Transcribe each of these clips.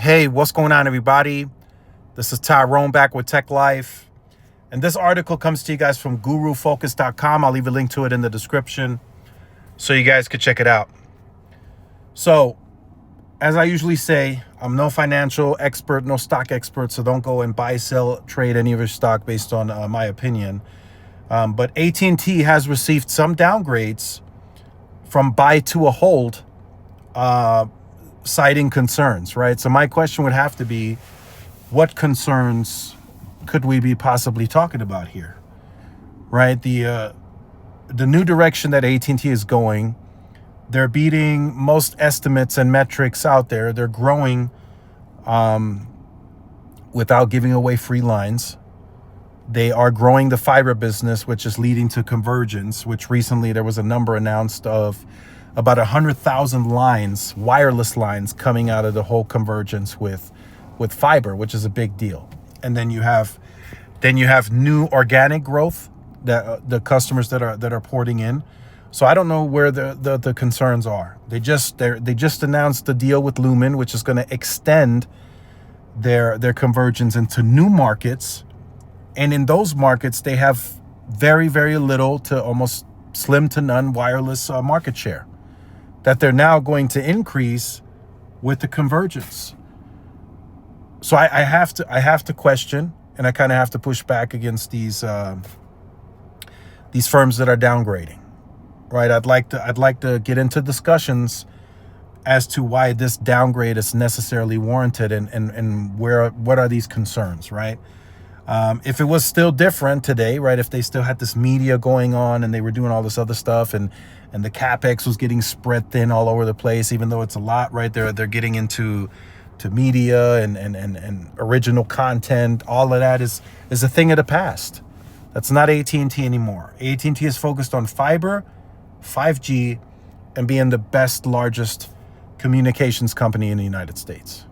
Hey, what's going on, everybody? This is Tyrone back with Tech Life. And this article comes to you guys from gurufocus.com. I'll leave a link to it in the description so you guys could check it out. So, as I usually say, I'm no financial expert, no stock expert, so don't go and buy, sell, trade any of your stock based on my opinion. But AT&T has received some downgrades from buy to a hold, citing concerns, right? So my question would have to be, what concerns could we be possibly talking about here, right? The new direction that AT&T is going, they're beating most estimates and metrics out there. They're growing without giving away free lines. They are growing the fiber business, which is leading to convergence, which recently there was a number announced of about 100,000 lines, wireless lines, coming out of the whole convergence with fiber, which is a big deal. And then you have new organic growth that the customers that are porting in. So I don't know where the concerns are. They just announced the deal with Lumen, which is going to extend their convergence into new markets. And in those markets, they have very, very little to almost slim to none wireless market share that they're now going to increase with the convergence. So I have to question, and I kind of have to push back against these firms that are downgrading, right? I'd like to get into discussions as to why this downgrade is necessarily warranted and what are these concerns, right? If it was still different today, right? If they still had this media going on and they were doing all this other stuff and the CapEx was getting spread thin all over the place, even though it's a lot, right? They're getting into media and original content. All of that is a thing of the past. That's not AT&T anymore. AT&T is focused on fiber, 5G, and being the best, largest communications company in the United States,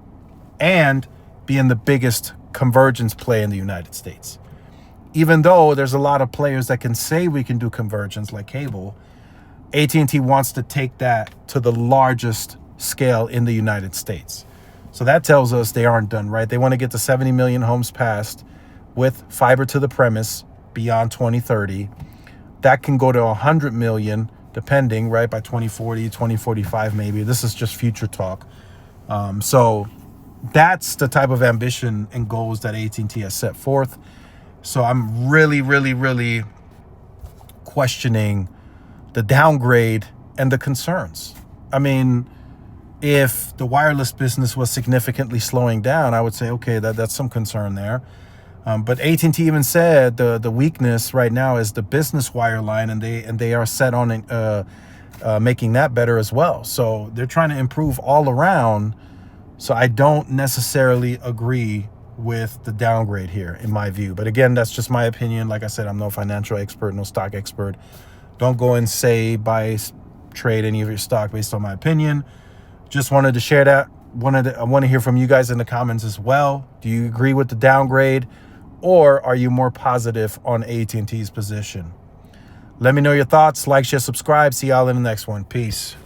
and being the biggest convergence play in the United States. Even though there's a lot of players that can say we can do convergence like cable, AT&T wants to take that to the largest scale in the United States. So that tells us they aren't done, right? They want to get to 70 million homes passed with fiber to the premise beyond 2030. That can go to 100 million, depending, right, by 2040, 2045 maybe. This is just future talk. So that's the type of ambition and goals that AT&T has set forth. So I'm really, really, really questioning the downgrade and the concerns. I mean, if the wireless business was significantly slowing down, I would say, okay, that's some concern there. But AT&T even said the weakness right now is the business wireline, and they are set on making that better as well. So they're trying to improve all around. So I don't necessarily agree with the downgrade here, in my view. But again, that's just my opinion. Like I said, I'm no financial expert, no stock expert. Don't go and say, buy, trade any of your stock based on my opinion. Just wanted to share that. I want to hear from you guys in the comments as well. Do you agree with the downgrade, or are you more positive on AT&T's position? Let me know your thoughts. Like, share, subscribe. See y'all in the next one. Peace.